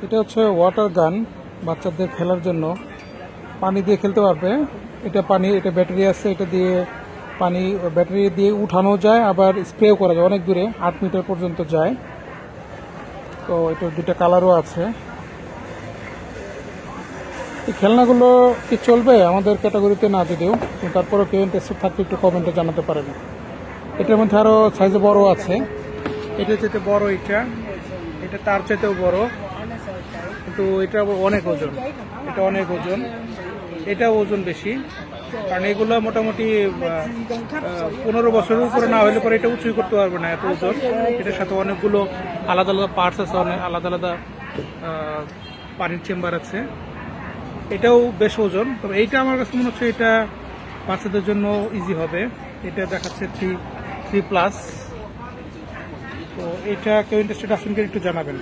এটা হচ্ছে ওয়াটার গান, বাচ্চাদের খেলার জন্য পানি দিয়ে খেলতে পারবে। এটা পানি, এটা ব্যাটারি আছে, এটা দিয়ে পানি ব্যাটারি দিয়ে উঠানো যায়, আবার স্প্রেও করা যায়, অনেক দূরে 8 মিটার পর্যন্ত যায়। তো এটা দুইটা কালারও আছে। এই খেলনাগুলো কি চলবে আমাদের ক্যাটাগরিতে না যদিও, কিন্তু তারপরেও কেউ ইন্টারেস্টেড থাকলে একটু কমেন্টে জানাতে পারেন। এটার মধ্যে আরও সাইজে বড় আছে, এটা চাইতে বড়, এটা তার চাইতেও বড়, কিন্তু এটা অনেক ওজন, এটা অনেক ওজন, এটা ওজন বেশি, কারণ এগুলো মোটামুটি 15 বছরের উপরে না হলে পরে এটা উঁচুই করতে পারবে না, এত ওজন। এটার সাথে অনেকগুলো আলাদা আলাদা পার্টস আছে, অনেক আলাদা আলাদা পানির চেম্বার আছে। এটাও বেশ ওজন, তবে এইটা আমার কাছে মনে হচ্ছে এটা বাচ্চাদের জন্য ইজি হবে। এটা দেখাচ্ছে 3+। তো এটা কেউ ইন্টারেস্টেড আছেন কিনা একটু জানাবেন।